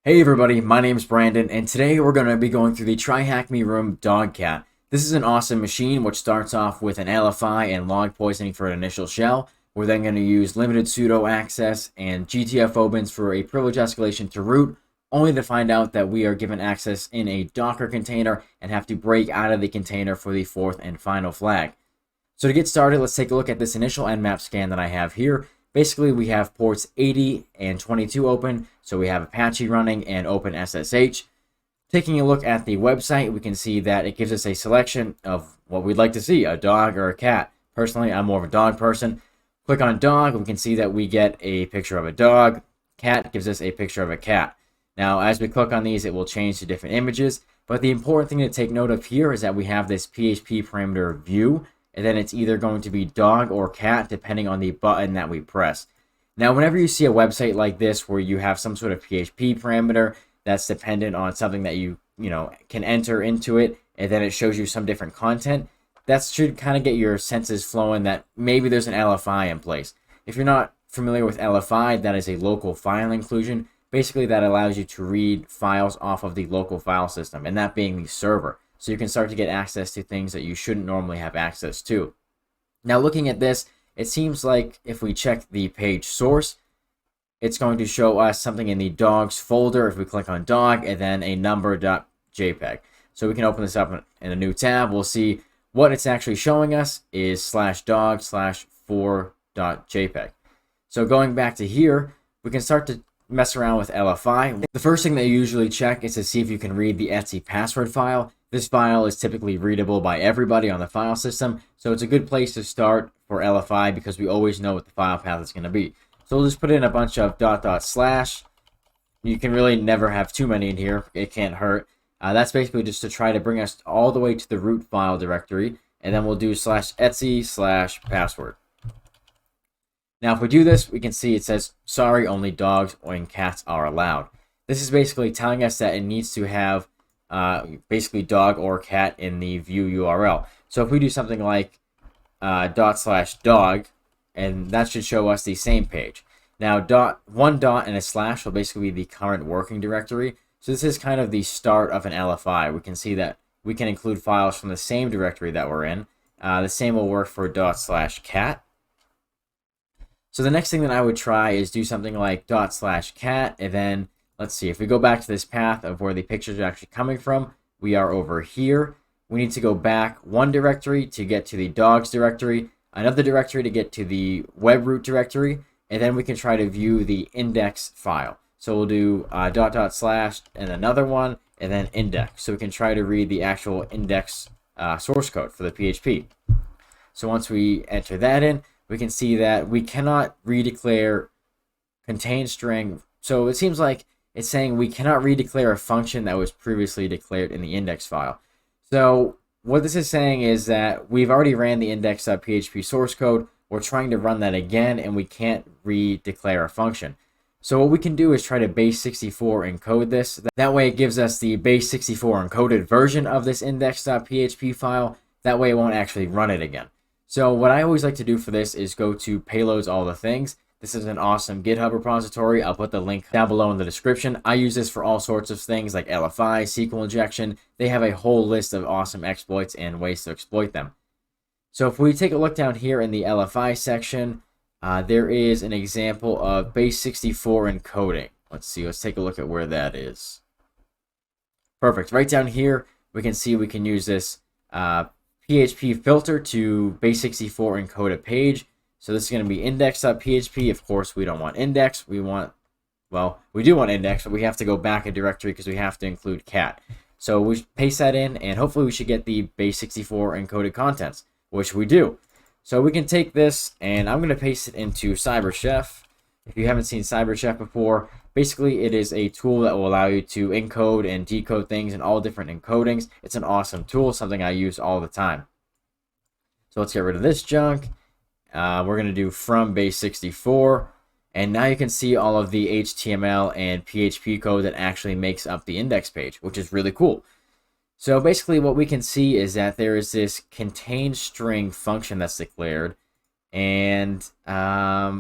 Hey everybody, my name's Brandon, and today we're going to be going through the TryHackMe room Dogcat. This is an awesome machine which starts off with an LFI and log poisoning for an initial shell. We're then going to use limited sudo access and GTF opens for a privilege escalation to root, only to find out that we are given access in a Docker container and have to break out of the container for the fourth and final flag. So to get started, let's take a look at this initial nmap scan that I have here. Basically, we have ports 80 and 22 open, so we have Apache running and OpenSSH. Taking a look at the website, we can see that it gives us a selection of what we'd like to see, a dog or a cat. Personally, I'm more of a dog person. Click on dog, we can see that we get a picture of a dog. Cat gives us a picture of a cat. Now, as we click on these, it will change to different images, but the important thing to take note of here is that we have this PHP parameter view, and then it's either going to be dog or cat depending on the button that we press. Now, whenever you see a website like this where you have some sort of PHP parameter that's dependent on something that you can enter into it, and then it shows you some different content, that should kind of get your senses flowing that maybe there's an LFI in place. If you're not familiar with LFI, that is a local file inclusion. Basically, that allows you to read files off of the local file system, and that being the server. So you can start to get access to things that you shouldn't normally have access to. Now, looking at this, it seems like if we check the page source, it's going to show us something in the dogs folder if we click on dog and then a number.jpg. So we can open this up in a new tab. We'll see what it's actually showing us is /dog/4.jpg. So going back to here, we can start to mess around with LFI. The first thing that you usually check is to see if you can read the etc password file. This file is typically readable by everybody on the file system, so it's a good place to start for LFI because we always know what the file path is going to be. So we'll just put in a bunch of .. You can really never have too many in here. It can't hurt. That's basically just to try to bring us all the way to the root file directory, and then we'll do /etc/password. Now, if we do this, we can see it says, sorry, only dogs and cats are allowed. This is basically telling us that it needs to have basically dog or cat in the view URL. So if we do something like /dog, and that should show us the same page. Now, one dot and a slash will basically be the current working directory. So this is kind of the start of an LFI. We can see that we can include files from the same directory that we're in. The same will work for /cat. So the next thing that I would try is do something like /cat, and then let's see, if we go back to this path of where the pictures are actually coming from, we are over here. We need to go back one directory to get to the dogs directory, another directory to get to the web root directory, and then we can try to view the index file. So we'll do .. and another one, and then index. So we can try to read the actual index source code for the PHP. So once we enter that in, we can see that we cannot redeclare contain string. So it seems like it's saying we cannot redeclare a function that was previously declared in the index file. So what this is saying is that we've already ran the index.php source code. We're trying to run that again, and we can't redeclare a function. So what we can do is try to base64 encode this. That way it gives us the base64 encoded version of this index.php file. That way it won't actually run it again. So what I always like to do for this is go to payloads all the things. This is an awesome GitHub repository. I'll put the link down below in the description. I use this for all sorts of things like LFI, SQL injection. They have a whole list of awesome exploits and ways to exploit them. So if we take a look down here in the LFI section, there is an example of base64 encoding. Let's see, let's take a look at where that is. Perfect. Right down here, we can see we can use this PHP filter to base64 encode a page. So this is going to be index.php. Of course, we don't want index. We do want index, but we have to go back a directory because we have to include cat. So we paste that in, and hopefully we should get the base64 encoded contents, which we do. So we can take this, and I'm going to paste it into CyberChef. If you haven't seen CyberChef before, basically it is a tool that will allow you to encode and decode things in all different encodings. It's an awesome tool, something I use all the time. So let's get rid of this junk. We're going to do from base64, and now you can see all of the HTML and PHP code that actually makes up the index page, which is really cool. So basically what we can see is that there is this contain string function that's declared, and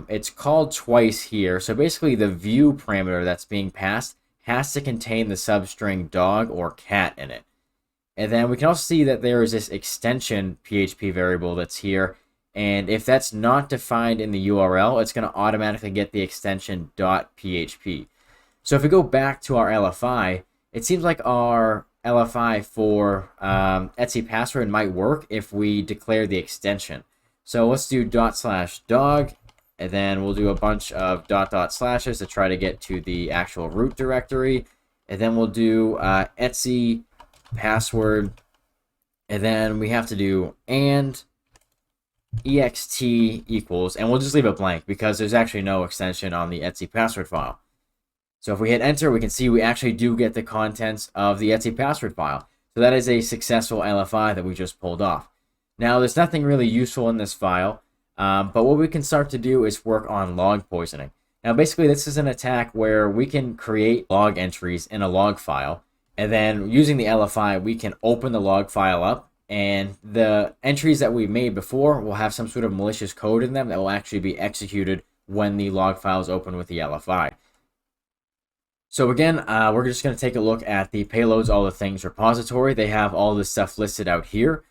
it's called twice here. So basically the view parameter that's being passed has to contain the substring dog or cat in it. And then we can also see that there is this extension PHP variable that's here. And if that's not defined in the URL, it's going to automatically get the extension .php. So if we go back to our LFI, it seems like our LFI for etc password might work if we declare the extension. So let's do /dog, and then we'll do a bunch of /slashes to try to get to the actual root directory. And then we'll do etc password, and then we have to do and ext equals, and we'll just leave it blank because there's actually no extension on the etc password file. So if we hit enter, we can see we actually do get the contents of the etc password file. So that is a successful LFI that we just pulled off. Now there's nothing really useful in this file, but what we can start to do is work on log poisoning. Now basically this is an attack where we can create log entries in a log file, and then using the LFI we can open the log file up, and the entries that we made before will have some sort of malicious code in them that will actually be executed when the log file is open with the LFI. So again, we're just going to take a look at the payloads all the things repository. They have all this stuff listed out here.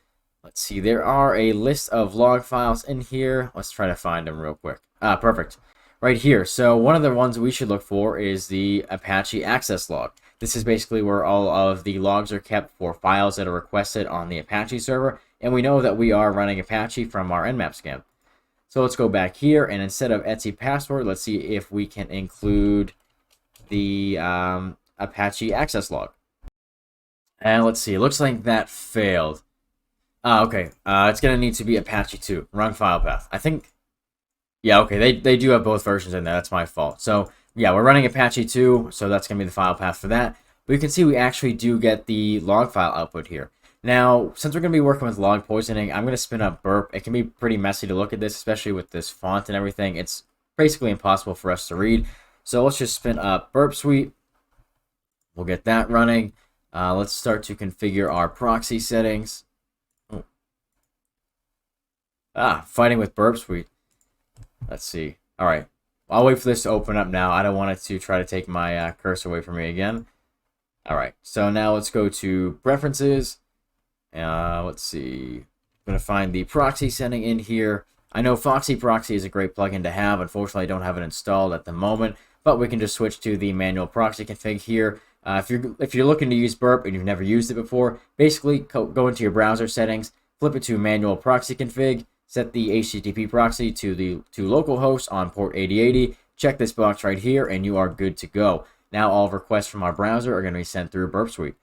Let's see, there are a list of log files in here. Let's try to find them real quick. Perfect. Right here. So one of the ones we should look for is the Apache access log. This is basically where all of the logs are kept for files that are requested on the Apache server. And we know that we are running Apache from our nmap scan. So let's go back here, and instead of etc password, let's see if we can include the Apache access log. And let's see, it looks like that failed. Okay, it's going to need to be Apache 2, wrong file path. I think, yeah, okay, they do have both versions in there, that's my fault. So, yeah, we're running Apache 2, so that's going to be the file path for that. But you can see we actually do get the log file output here. Now, since we're going to be working with log poisoning, I'm going to spin up burp. It can be pretty messy to look at this, especially with this font and everything. It's basically impossible for us to read. So let's just spin up burp suite. We'll get that running. Let's start to configure our proxy settings. Fighting with burp suite. Let's see. All right. I'll wait for this to open up now. I don't want it to try to take my cursor away from me again. All right. So now let's go to preferences. Let's see. I'm going to find the proxy setting in here. I know Foxy Proxy is a great plugin to have. Unfortunately, I don't have it installed at the moment, but we can just switch to the manual proxy config here. If you're looking to use burp and you've never used it before, basically go into your browser settings, flip it to manual proxy config, set the HTTP proxy to localhost on port 8080, check this box right here, and you are good to go. Now all requests from our browser are going to be sent through burp suite.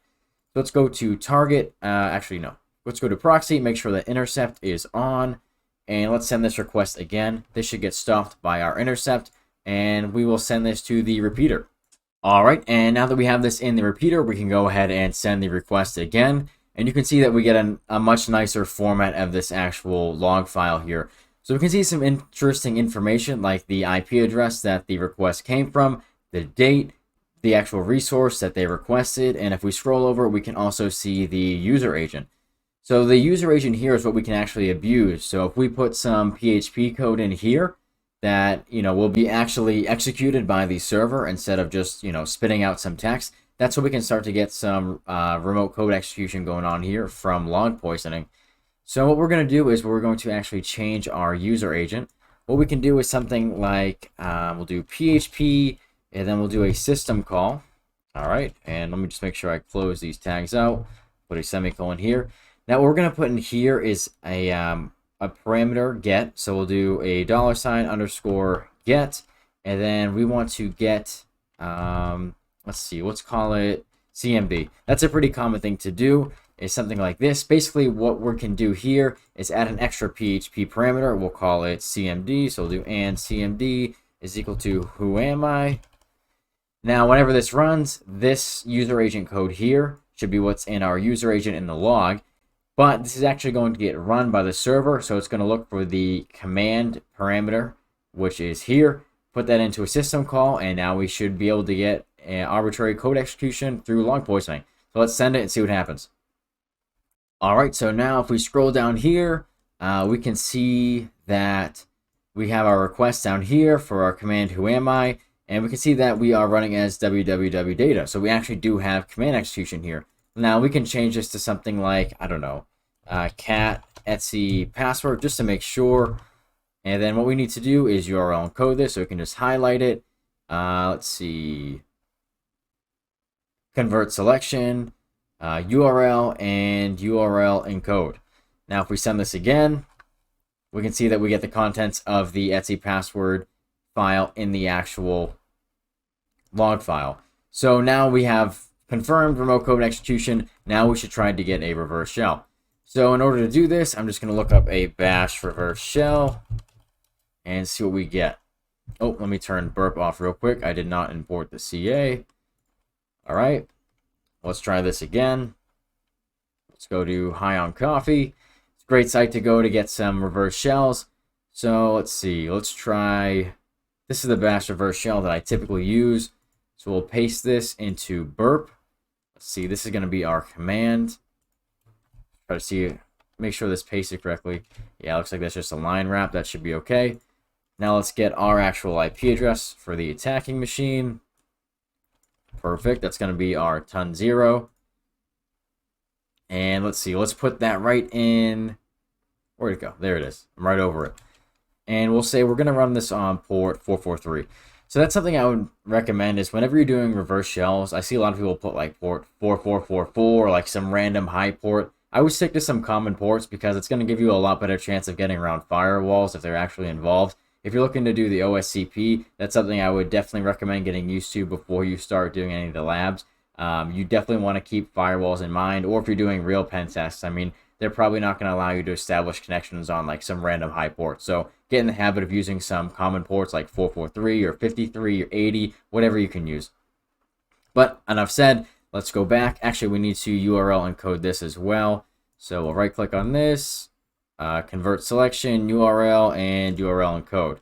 So let's go to target, let's go to proxy, make sure that intercept is on, and let's send this request again. This should get stopped by our intercept, and we will send this to the repeater. All right, and now that we have this in the repeater, we can go ahead and send the request again. And you can see that we get a much nicer format of this actual log file here. So we can see some interesting information like the IP address that the request came from, the date, the actual resource that they requested, and if we scroll over, we can also see the user agent. So the user agent here is what we can actually abuse. So if we put some PHP code in here that, will be actually executed by the server instead of just, spitting out some text, that's what we can start to get some remote code execution going on here from log poisoning. So what we're going to do is we're going to actually change our user agent. What we can do is something like, we'll do PHP, and then we'll do a system call. All right, and let me just make sure I close these tags out, put a semicolon here. Now what we're going to put in here is a parameter get. So we'll do a $_get, and then we want to get, let's see, let's call it CMD. That's a pretty common thing to do, is something like this. Basically, what we can do here is add an extra PHP parameter. We'll call it CMD. So we'll do and CMD is equal to who am I. Now, whenever this runs, this user agent code here should be what's in our user agent in the log. But this is actually going to get run by the server. So it's going to look for the command parameter, which is here. Put that into a system call, and now we should be able to get an arbitrary code execution through log poisoning. So let's send it and see what happens. All right, so now if we scroll down here, we can see that we have our request down here for our command who am I, And we can see that we are running as www data. So we actually do have command execution here. Now we can change this to something like, I don't know, cat etc password, just to make sure. And then what we need to do is URL encode this, so we can just highlight it. Let's see, convert selection, URL, and URL encode. Now if we send this again, we can see that we get the contents of the etc password file in the actual log file. So now we have confirmed remote code execution. Now we should try to get a reverse shell. So in order to do this, I'm just going to look up a bash reverse shell and see what we get. Oh, let me turn burp off real quick. I did not import the CA. All right, let's try this again. Let's go to High on Coffee. It's a great site to go to get some reverse shells. So let's see, let's try, this is the bash reverse shell that I typically use. So we'll paste this into burp. Let's see, this is going to be our command. Try to see, make sure this pasted correctly. Yeah, it looks like that's just a line wrap. That should be okay. Now let's get our actual IP address for the attacking machine. Perfect. That's going to be our ton 0. And let's see, let's put that right in. Where'd it go? There it is. I'm right over it. And we'll say we're going to run this on port 443. So that's something I would recommend is whenever you're doing reverse shells, I see a lot of people put like port 4444 or like some random high port. I would stick to some common ports because it's going to give you a lot better chance of getting around firewalls if they're actually involved. If you're looking to do the OSCP, that's something I would definitely recommend getting used to before you start doing any of the labs. You definitely want to keep firewalls in mind, or if you're doing real pen tests, I mean, they're probably not going to allow you to establish connections on like some random high port. So get in the habit of using some common ports like 443 or 53 or 80, whatever you can use. But enough said, let's go back. Actually, we need to URL encode this as well. So we'll right click on this, convert selection, URL, and URL encode.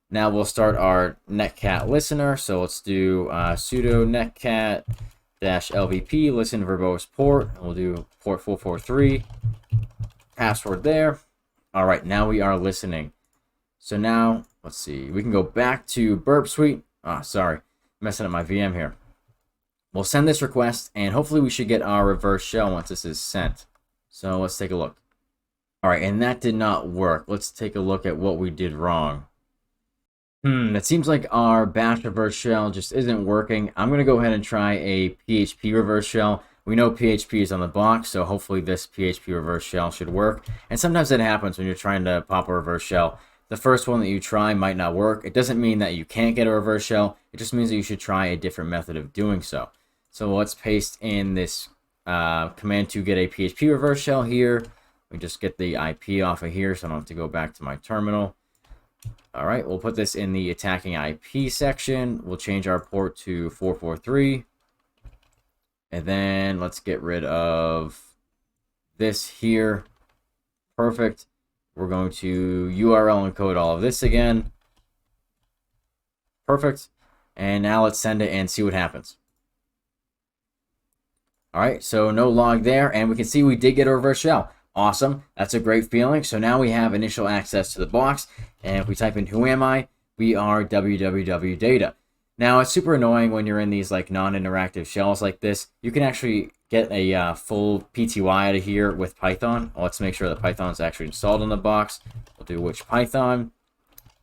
Now we'll start our netcat listener. So let's do sudo netcat -lvp listen verbose port. We'll do port 443, password there. All right, now we are listening. So now let's see, we can go back to burp suite. Sorry, messing up my VM here. We'll send this request and hopefully we should get our reverse shell once this is sent. So let's take a look. All right, and that did not work. Let's take a look at what we did wrong. It seems like our bash reverse shell just isn't working. I'm going to go ahead and try a PHP reverse shell. We know PHP is on the box, so hopefully this PHP reverse shell should work. And sometimes that happens when you're trying to pop a reverse shell. The first one that you try might not work. It doesn't mean that you can't get a reverse shell. It just means that you should try a different method of doing so. So let's paste in this command to get a PHP reverse shell here. We just get the IP off of here so I don't have to go back to my terminal. All right, we'll put this in the attacking IP section. We'll change our port to 443. And then let's get rid of this here. Perfect. We're going to URL encode all of this again. Perfect. And now let's send it and see what happens. All right, so no log there, and we can see we did get a reverse shell. Awesome, that's a great feeling. So now we have initial access to the box, and if we type in who am I, we are www data. Now it's super annoying when you're in these like non-interactive shells like this. You can actually get a full PTY out of here with Python. Let's make sure that Python is actually installed in the box. We'll do which Python,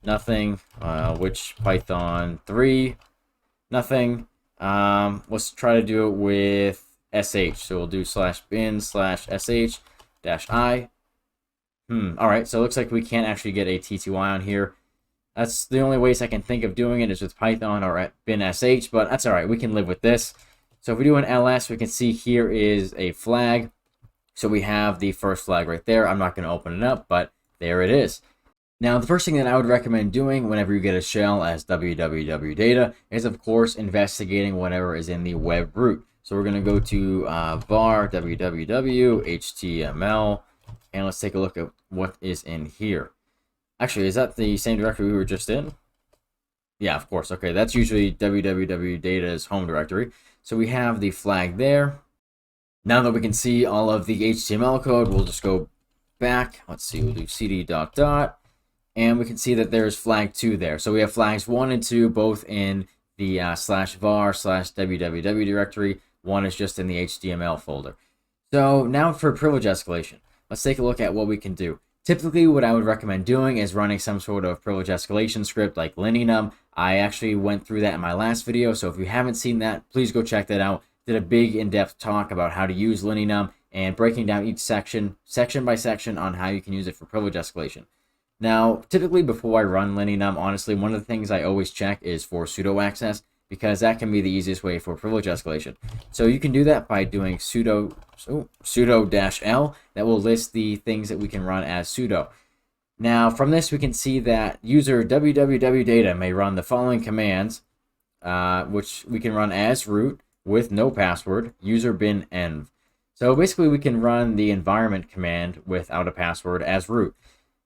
nothing, which Python 3, nothing. Let's try to do it with sh. So we'll do /bin/sh -i. All right, so it looks like we can't actually get a TTY on here. That's the only ways I can think of doing it is with Python or at bin/sh, but that's all right. We can live with this. So if we do an ls, we can see here is a flag. So we have the first flag right there. I'm not going to open it up, but there it is. Now, the first thing that I would recommend doing whenever you get a shell as www data is, of course, investigating whatever is in the web root. So we're going to go to var www html, and let's take a look at what is in here. Actually, is that the same directory we were just in? Yeah, of course. Okay, that's usually www data's home directory. So we have the flag there. Now that we can see all of the HTML code, we'll just go back. Let's see, we'll do cd ... and we can see that there's flag 2 there. So we have flags 1 and 2 both in the /var/www directory. One is just in the HTML folder. So now for privilege escalation, let's take a look at what we can do. Typically, what I would recommend doing is running some sort of privilege escalation script like linenum. I actually went through that in my last video, so if you haven't seen that, please go check that out. Did a big in-depth talk about how to use linenum and breaking down each section by section on how you can use it for privilege escalation. Now, typically before I run linenum, honestly, one of the things I always check is for sudo access, because that can be the easiest way for privilege escalation. So you can do that by doing sudo-l. That will list the things that we can run as sudo. Now, from this, we can see that user www.data may run the following commands, which we can run as root with no password, user bin env. So basically, we can run the environment command without a password as root.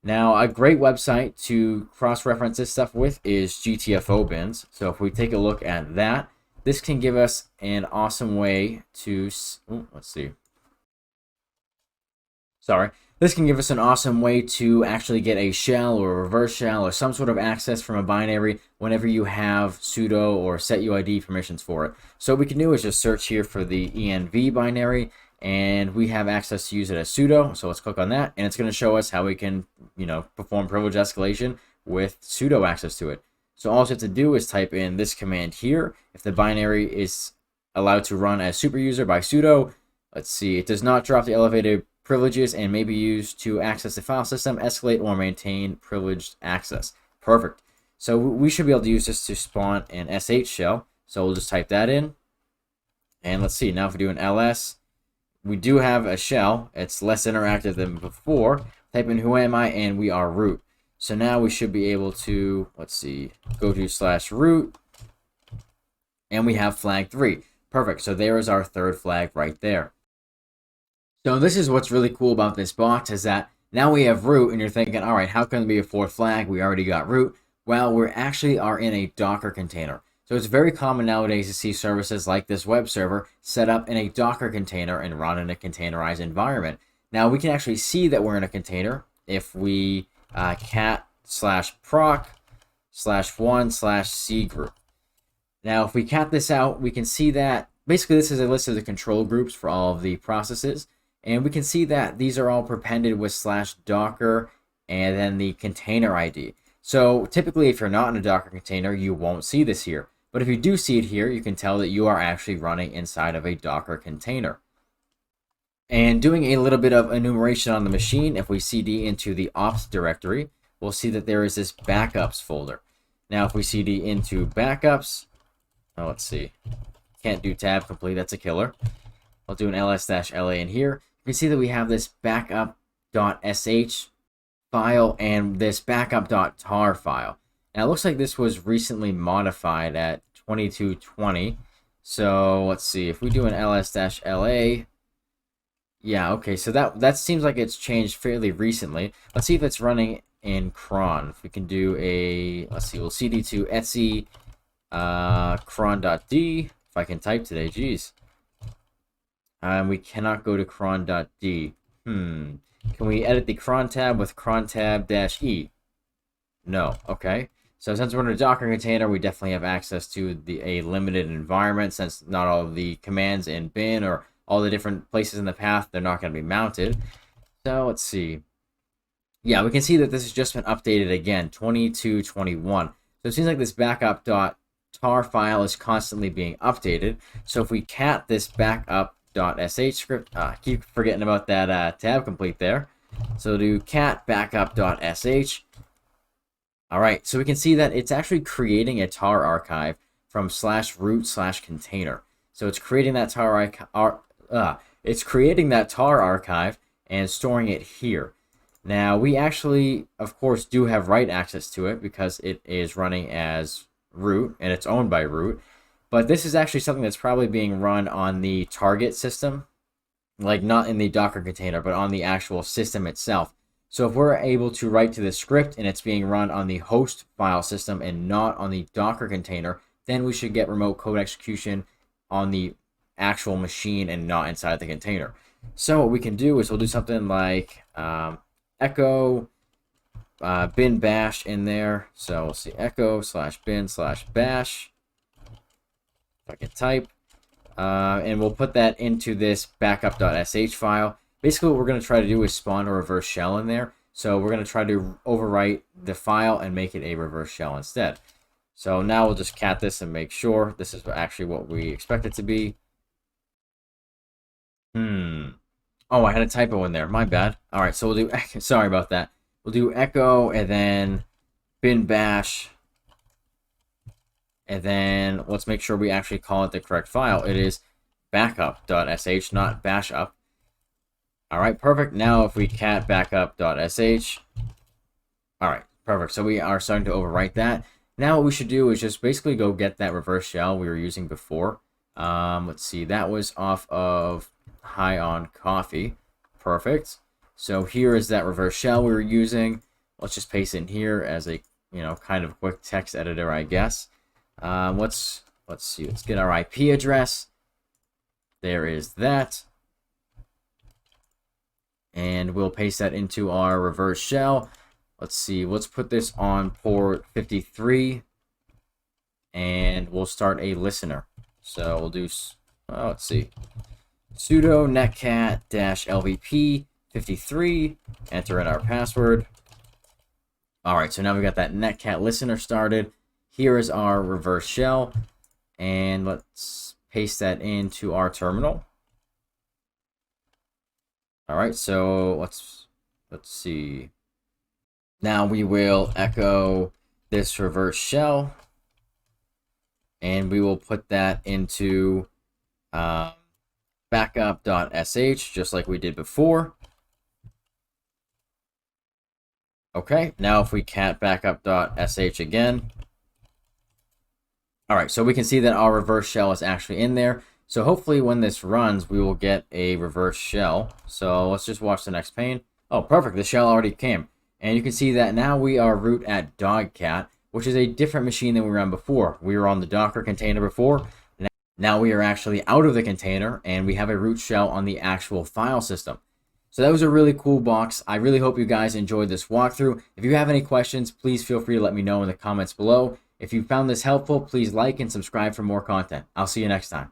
Now, a great website to cross-reference this stuff with is GTFO bins. So if we take a look at that, this can give us an awesome way to, this can give us an awesome way to actually get a shell or a reverse shell or some sort of access from a binary whenever you have sudo or setuid permissions for it. So what we can do is just search here for the env binary, and we have access to use it as sudo. So let's click on that, and it's going to show us how we can, perform privilege escalation with sudo access to it. So all you have to do is type in this command here. If the binary is allowed to run as superuser by sudo, let's see, it does not drop the elevated privileges and may be used to access the file system, escalate, or maintain privileged access. Perfect. So we should be able to use this to spawn an sh shell. So we'll just type that in. And let's see, now if we do an ls, we do have a shell. It's less interactive than before. Type in who am I, and we are root. So now we should be able to, let's see, go to /root, and we have flag 3. Perfect. So there is our third flag right there. So this is what's really cool about this box, is that now we have root, and you're thinking, all right, how can it be a fourth flag? We already got root. Well, we actually are in a Docker container. So it's very common nowadays to see services like this web server set up in a Docker container and run in a containerized environment. Now we can actually see that we're in a container if we cat/proc/1/cgroup. Now if we cat this out, we can see that basically this is a list of the control groups for all of the processes. And we can see that these are all prepended with /docker and then the container ID. So typically if you're not in a Docker container, you won't see this here. But if you do see it here, you can tell that you are actually running inside of a Docker container. And doing a little bit of enumeration on the machine, if we cd into the ops directory, we'll see that there is this backups folder. Now if we cd into backups, let's see, can't do tab complete, that's a killer. I'll do an ls-la in here. You can see that we have this backup.sh file and this backup.tar file. Now it looks like this was recently modified at 2220. So let's see, if we do an ls-la, yeah, okay, so that seems like it's changed fairly recently. Let's see if it's running in cron. If we can do a, let's see, we'll cd to etsy cron.d. If I can type today, geez. We cannot go to cron.d. Can we edit the cron tab with cron tab-e? No. Okay. So since we're in a Docker container, we definitely have access to a limited environment, since not all of the commands in bin or all the different places in the path, they're not going to be mounted. So let's see. Yeah, we can see that this has just been updated again, 2221. So it seems like this backup.tar file is constantly being updated. So if we cat this backup.sh script, keep forgetting about that tab complete there. So do cat backup.sh. All right, so we can see that it's actually creating a tar archive from /root/container. So it's creating that tar archive and storing it here. Now we actually, of course, do have write access to it because it is running as root and it's owned by root. But this is actually something that's probably being run on the target system, like not in the Docker container, but on the actual system itself. So if we're able to write to the script and it's being run on the host file system and not on the Docker container, then we should get remote code execution on the actual machine and not inside the container. So what we can do is we'll do something like echo, bin bash in there. So we'll see echo /bin/bash. If I can type. And we'll put that into this backup.sh file. Basically, what we're going to try to do is spawn a reverse shell in there. So we're going to try to overwrite the file and make it a reverse shell instead. So now we'll just cat this and make sure this is actually what we expect it to be. Oh, I had a typo in there. My bad. All right, so we'll do, sorry about that. We'll do echo and then bin bash. And then let's make sure we actually call it the correct file. It is backup.sh, not bash up. All right, perfect. Now if we cat backup.sh. All right, perfect. So we are starting to overwrite that. Now what we should do is just basically go get that reverse shell we were using before. Let's see, that was off of High on Coffee. Perfect. So here is that reverse shell we were using. Let's just paste it in here as a, kind of quick text editor, I guess. Let's see, let's get our IP address. There is that. And we'll paste that into our reverse shell. Let's see, let's put this on port 53. And we'll start a listener. So we'll do, let's see, sudo netcat-lvp 53, enter in our password. All right, so now we got that netcat listener started. Here is our reverse shell, and let's paste that into our terminal. All right, so let's see. Now we will echo this reverse shell, and we will put that into backup.sh, just like we did before. Okay, now if we cat backup.sh again. All right, so we can see that our reverse shell is actually in there. So hopefully when this runs, we will get a reverse shell. So let's just watch the next pane. Oh, perfect, the shell already came. And you can see that now we are root at Dogcat, which is a different machine than we were on before. We were on the Docker container before. Now we are actually out of the container, and we have a root shell on the actual file system. So that was a really cool box. I really hope you guys enjoyed this walkthrough. If you have any questions, please feel free to let me know in the comments below. If you found this helpful, please like and subscribe for more content. I'll see you next time.